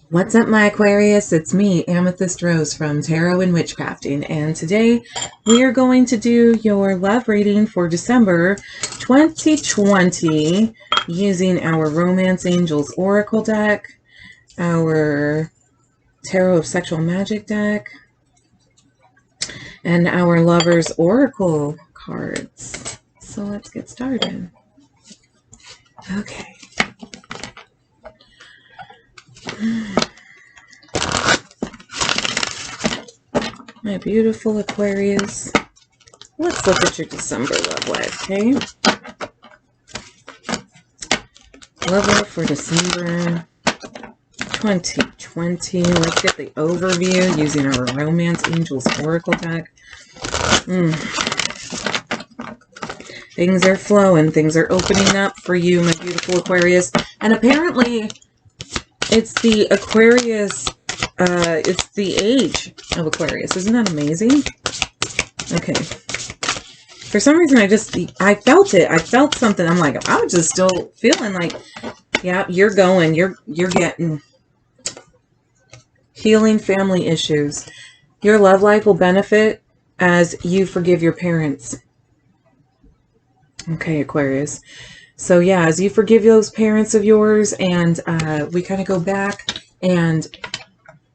What's up, my Aquarius? It's me, Amethyst Rose from Tarot and Witchcrafting, and today we are going to do your love reading for December 2020 using our Romance Angels Oracle deck, our Tarot of Sexual Magic deck, and our Lovers Oracle cards. So let's get started. Okay. My beautiful Aquarius, let's look at your December love life, okay? Love life for December 2020. Let's get the overview using our Romance Angels Oracle deck. Things are flowing. Things are opening up for you, my beautiful Aquarius. And apparently, it's the Aquarius... it's the age of Aquarius. Isn't that amazing? Okay. For some reason, I felt it. I felt something. I'm like, I was just still feeling like, yeah, you're going. You're getting healing family issues. Your love life will benefit as you forgive your parents. Okay, Aquarius. So yeah, as you forgive those parents of yours, and we kind of go back and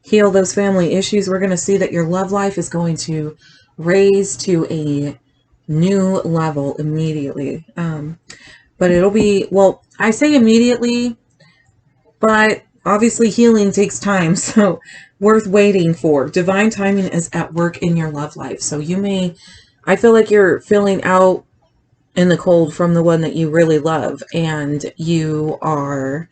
heal those family issues, we're going to see that your love life is going to raise to a new level immediately. But it'll be, well, I say immediately, but obviously healing takes time, so worth waiting for. Divine timing is at work in your love life. So you may, I feel like you're feeling out in the cold from the one that you really love, and you are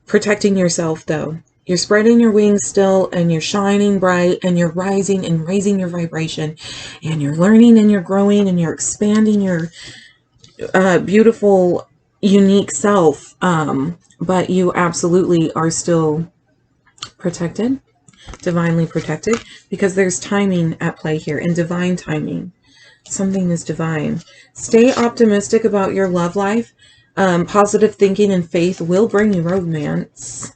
protecting yourself, though. You're spreading your wings still, and you're shining bright, and you're rising and raising your vibration, and you're learning and you're growing and you're expanding your beautiful, unique self. But you absolutely are still protected, divinely protected, because there's timing at play here, and divine timing. Something is divine. Stay optimistic about your love life. Positive thinking and faith will bring you romance.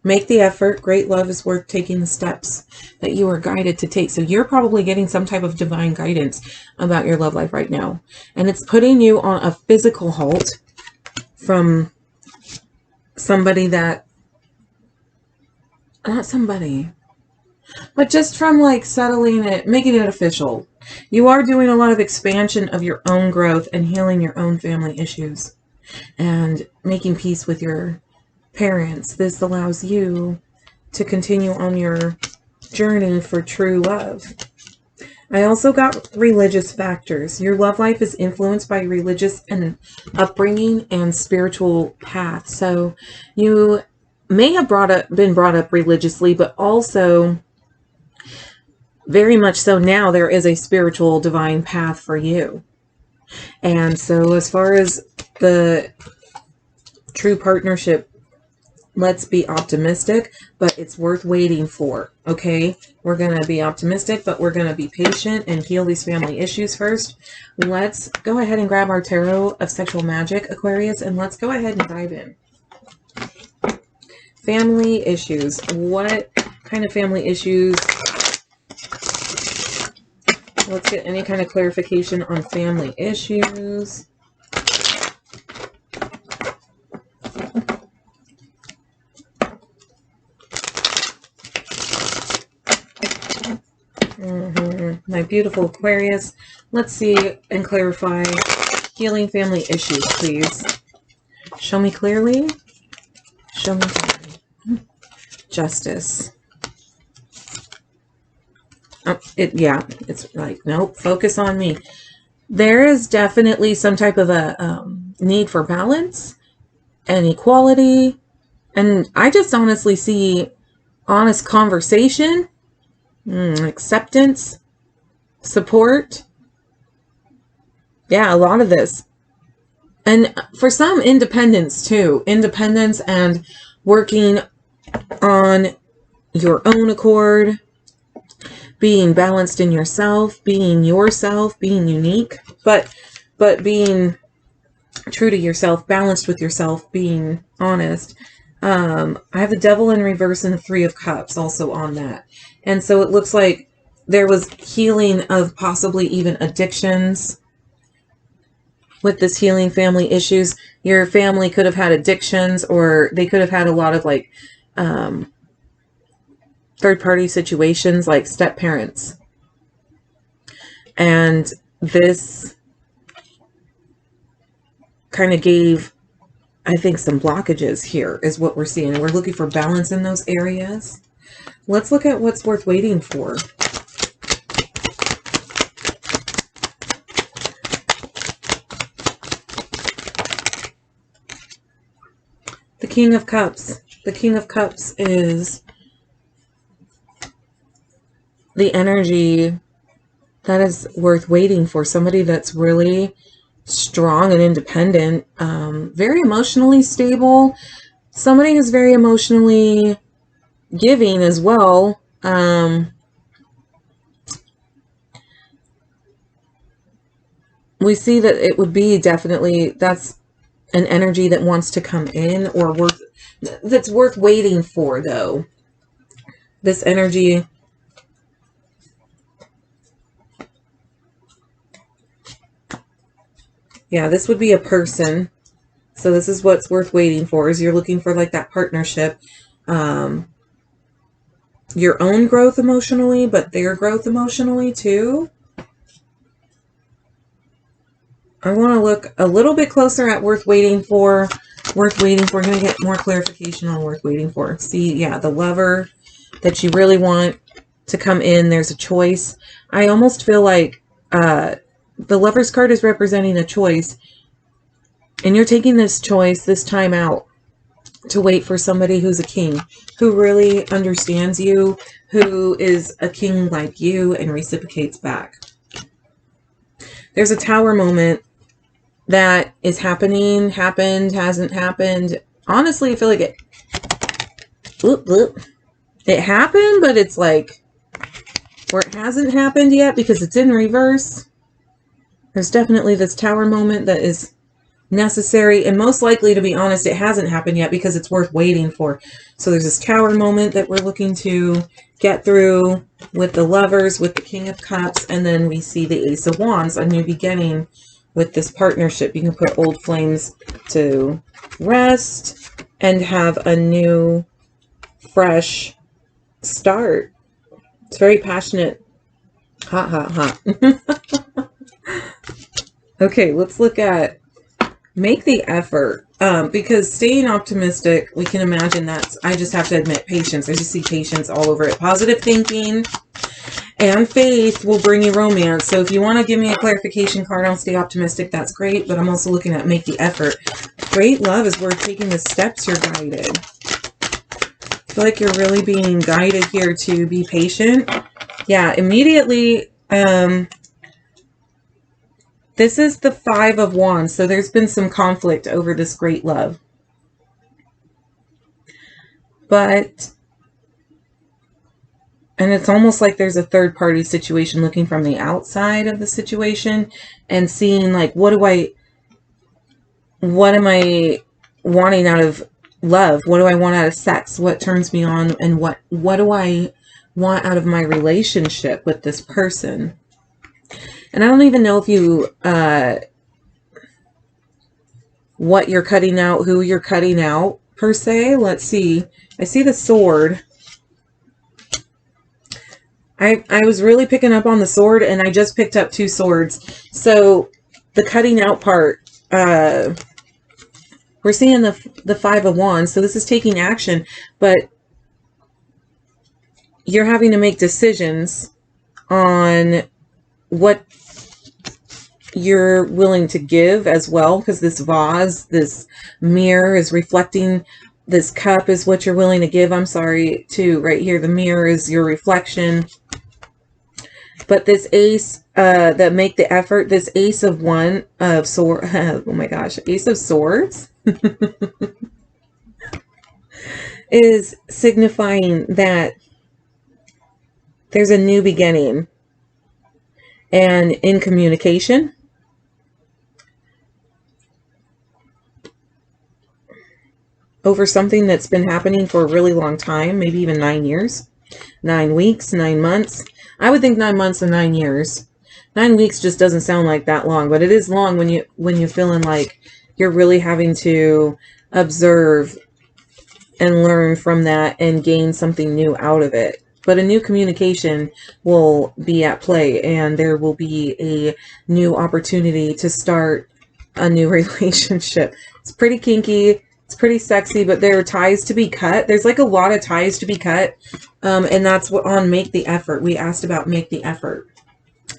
Make the effort. Great love is worth taking the steps that you are guided to take. So you're probably getting some type of divine guidance about your love life right now. And it's putting you on a physical halt from somebody that, not somebody, but just from like settling it, making it official. You are doing a lot of expansion of your own growth and healing your own family issues and making peace with your parents. This allows you to continue on your journey for true love. I also got religious factors. Your love life is influenced by religious and upbringing and spiritual path. So you may have been brought up religiously, but also very much so now there is a spiritual divine path for you. And so as far as the true partnership, let's be optimistic, but it's worth waiting for. Okay, we're going to be optimistic, but we're going to be patient and heal these family issues first. Let's go ahead and grab our Tarot of Sexual Magic, Aquarius, and let's go ahead and dive in. Family issues. What kind of family issues? Let's get any kind of clarification on family issues. My beautiful Aquarius. Let's see and clarify healing family issues, please. Show me clearly. Show me clearly. Justice. Oh, it's like, nope, focus on me. There is definitely some type of a need for balance and equality. And I just honestly see honest conversation, acceptance, support. Yeah, a lot of this. And for some, independence too. Independence and working on your own accord. Being balanced in yourself, being unique, but being true to yourself, balanced with yourself, being honest. I have the Devil in reverse and the Three of Cups also on that. And so it looks like there was healing of possibly even addictions with this healing family issues. Your family could have had addictions, or they could have had a lot of like third-party situations like step parents. And this kind of gave, I think, some blockages here is what we're seeing. We're looking for balance in those areas. Let's look at what's worth waiting for. The King of Cups. The King of Cups is the energy that is worth waiting for. Somebody that's really strong and independent, very emotionally stable. Somebody who's very emotionally giving as well. We see that it would be definitely, that's an energy that wants to come in, or that's worth waiting for, though. This energy, yeah, this would be a person. So this is what's worth waiting for, is you're looking for like that partnership, your own growth emotionally, but their growth emotionally too. I want to look a little bit closer at worth waiting for. Worth waiting for. I'm going to get more clarification on worth waiting for. See, yeah, the lover that you really want to come in. There's a choice. I almost feel like the Lover's card is representing a choice. And you're taking this choice, this time out, to wait for somebody who's a king, who really understands you, who is a king like you and reciprocates back. There's a Tower moment that is happening, happened, hasn't happened. Honestly, I feel like it happened, but it's like, or it hasn't happened yet because it's in reverse. There's definitely this Tower moment that is necessary, and most likely, to be honest, it hasn't happened yet because it's worth waiting for. So there's this Tower moment that we're looking to get through with the Lovers, with the King of Cups, and then we see the Ace of Wands, a new beginning with this partnership. You can put old flames to rest and have a new, fresh start. It's very passionate. Hot, hot, hot. Okay, let's look at make the effort, because staying optimistic, we can imagine that's, I just have to admit, patience. I just see patience all over it. Positive thinking and faith will bring you romance. So if you want to give me a clarification card on stay optimistic, that's great. But I'm also looking at make the effort. Great love is worth taking the steps you're guided. I feel like you're really being guided here to be patient. Yeah, immediately, this is the Five of Wands, so there's been some conflict over this great love. But, and it's almost like there's a third-party situation looking from the outside of the situation and seeing like, what am I wanting out of love? What do I want out of sex? What turns me on? And what do I want out of my relationship with this person? And I don't even know if you, what you're cutting out, who you're cutting out, per se. Let's see. I see the Sword. I was really picking up on the Sword, and I just picked up two swords. So, the cutting out part, we're seeing the Five of Wands. So, this is taking action, but you're having to make decisions on what you're willing to give as well, because this vase, this mirror is reflecting, this cup is what you're willing to give. I'm sorry, too, right here, the mirror is your reflection. But this ace, that make the effort, this Ace of Swords, oh my gosh, Ace of Swords is signifying that there's a new beginning. And in communication, over something that's been happening for a really long time, maybe even 9 years, 9 weeks, 9 months. I would think 9 months and 9 years. 9 weeks just doesn't sound like that long, but it is long when you're feeling like you're really having to observe and learn from that and gain something new out of it. But a new communication will be at play, and there will be a new opportunity to start a new relationship. It's pretty kinky. It's pretty sexy, but there are ties to be cut. There's like a lot of ties to be cut. And that's what on Make the Effort. We asked about Make the Effort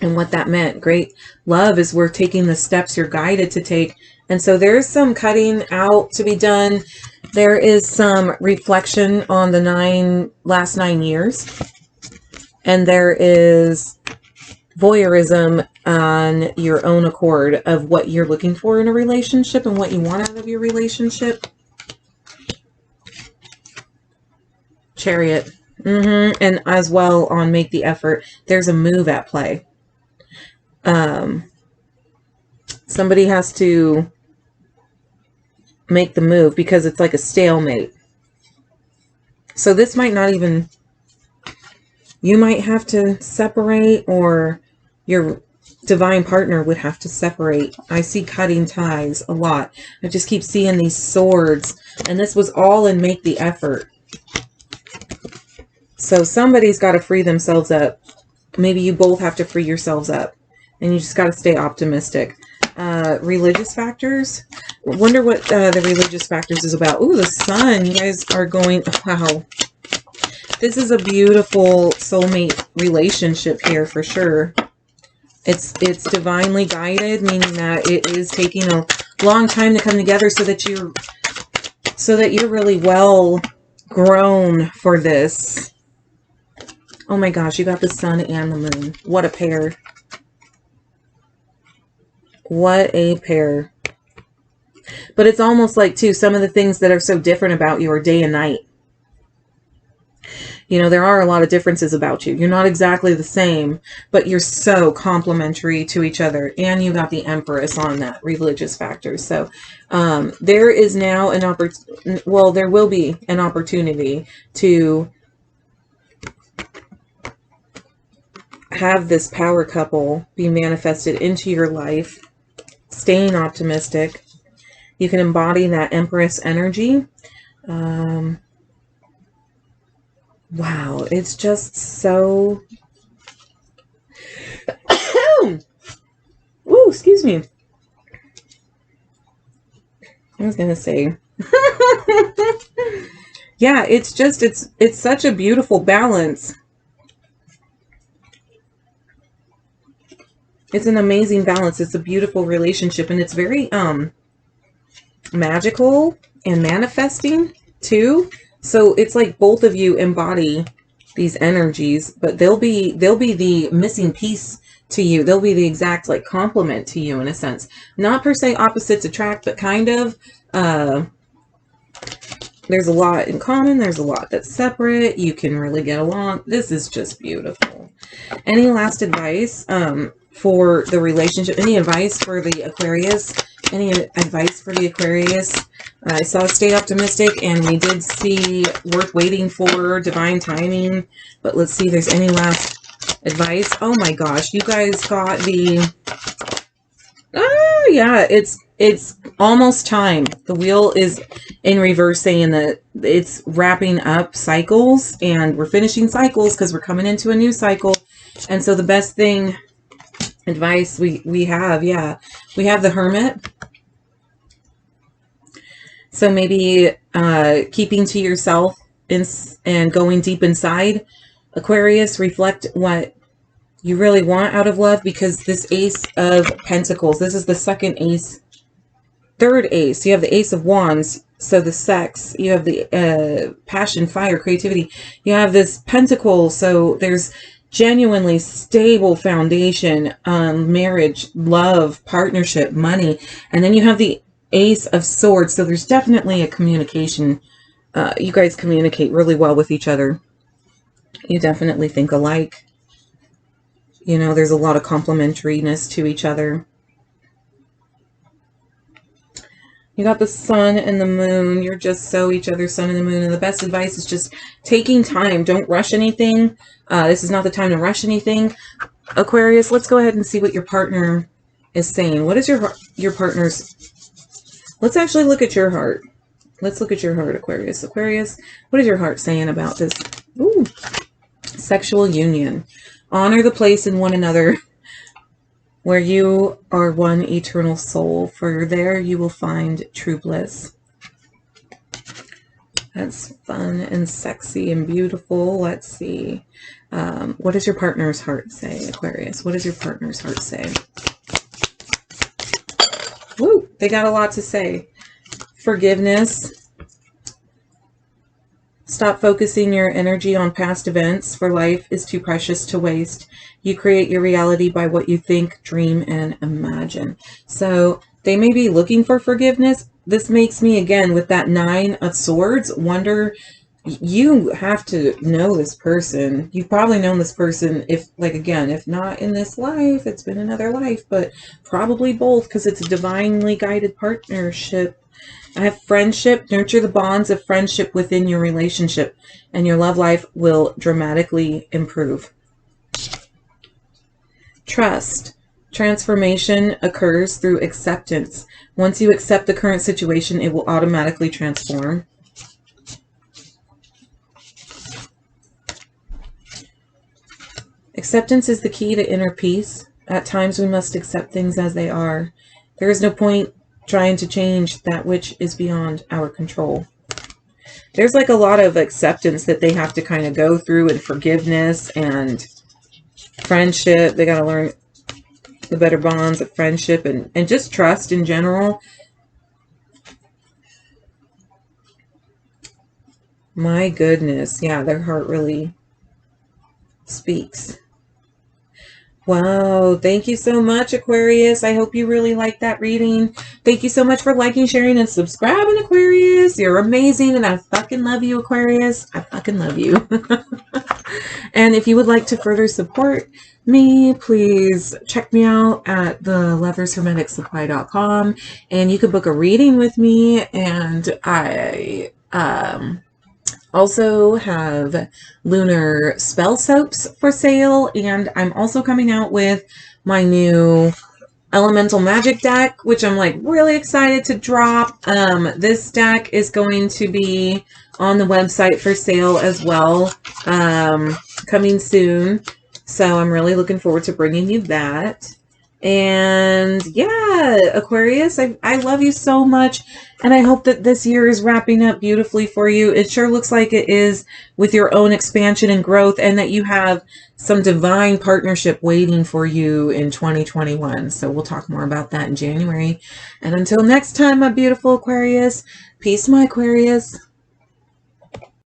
and what that meant. Great love is we're taking the steps you're guided to take. And so there's some cutting out to be done. There is some reflection on the last 9 years. And there is voyeurism on your own accord of what you're looking for in a relationship and what you want out of your relationship. Chariot. And as well on Make the Effort, there's a move at play. Somebody has to make the move because it's like a stalemate. So this might not even, you might have to separate, or your divine partner would have to separate. I see cutting ties a lot. I just keep seeing these swords, and this was all in Make the Effort. So somebody's got to free themselves up. Maybe you both have to free yourselves up, and you just got to stay optimistic. Religious factors. Wonder what the religious factors is about. Ooh, the sun. You guys are going, wow. This is a beautiful soulmate relationship here for sure. It's divinely guided, meaning that it is taking a long time to come together so that you're really well grown for this. Oh my gosh, you got the sun and the moon. What a pair. What a pair. But it's almost like, too, some of the things that are so different about you are day and night. You know, there are a lot of differences about you. You're not exactly the same, but you're so complementary to each other. And you got the Empress on that religious factor. So there is now an opportunity, well, there will be an opportunity to have this power couple be manifested into your life, staying optimistic. You can embody that Empress energy. Wow, it's just so... Ooh, excuse me. I was gonna say... Yeah, it's just, it's such a beautiful balance. It's an amazing balance. It's a beautiful relationship, and it's very magical and manifesting too. So it's like both of you embody these energies, but they'll be the missing piece to you. They'll be the exact like complement to you in a sense. Not per se opposites attract, but kind of. There's a lot in common. There's a lot that's separate. You can really get along. This is just beautiful. Any last advice for the relationship? Any advice for the Aquarius? Any advice for the Aquarius? I saw stay optimistic, and we did see worth waiting for, divine timing. But let's see if there's any last advice. Oh my gosh, you guys got the... Oh yeah, it's almost time. The wheel is in reverse, saying that it's wrapping up cycles, and we're finishing cycles because we're coming into a new cycle. And so the best thing, advice we have, yeah, we have the Hermit. So maybe keeping to yourself and going deep inside. Aquarius, reflect what you really want out of love, because this Ace of Pentacles, this is the second ace, third ace. You have the Ace of Wands, so the sex. You have the passion, fire, creativity. You have this Pentacle, so there's genuinely stable foundation, marriage, love, partnership, money. And then you have the Ace of Swords, so there's definitely a communication. You guys communicate really well with each other. You definitely think alike. You know, there's a lot of complementariness to each other. You got the sun and the moon. You're just so each other's sun and the moon. And the best advice is just taking time. Don't rush anything. This is not the time to rush anything. Aquarius, let's go ahead and see what your partner is saying. What is your partner's... Let's actually look at your heart. Let's look at your heart, Aquarius. Aquarius, what is your heart saying about this? Ooh, sexual union. Honor the place in one another where you are one eternal soul, for there you will find true bliss. That's fun and sexy and beautiful. Let's see. What does your partner's heart say, Aquarius? What does your partner's heart say? Woo! They got a lot to say. Forgiveness. Stop focusing your energy on past events, for life is too precious to waste. You create your reality by what you think, dream, and imagine. So they may be looking for forgiveness. This makes me, again, with that 9 of Swords, wonder, you have to know this person. You've probably known this person, if, like, again, if not in this life, it's been another life, but probably both, because it's a divinely guided partnership. I have friendship. Nurture the bonds of friendship within your relationship, and your love life will dramatically improve. Trust. Transformation occurs through acceptance. Once you accept the current situation, it will automatically transform. Acceptance is the key to inner peace. At times we must accept things as they are. There is no point trying to change that which is beyond our control. There's like a lot of acceptance that they have to kind of go through, and forgiveness and friendship. They got to learn the better bonds of friendship and just trust in general. My goodness. Yeah, their heart really speaks. Wow, thank you so much, Aquarius. I hope you really liked that reading. Thank you so much for liking, sharing, and subscribing, Aquarius. You're amazing, and I fucking love you, Aquarius. I fucking love you. And if you would like to further support me, please check me out at thelovershermeticsupply.com, and you can book a reading with me. And I also have lunar spell soaps for sale, and I'm also coming out with my new elemental magic deck, which I'm like really excited to drop. This deck is going to be on the website for sale as well, coming soon. So I'm really looking forward to bringing you that. And yeah, Aquarius, I love you so much, and I hope that this year is wrapping up beautifully for you. It sure looks like it is, with your own expansion and growth, and that you have some divine partnership waiting for you in 2021. So we'll talk more about that in January. And until next time, my beautiful Aquarius, peace, my Aquarius.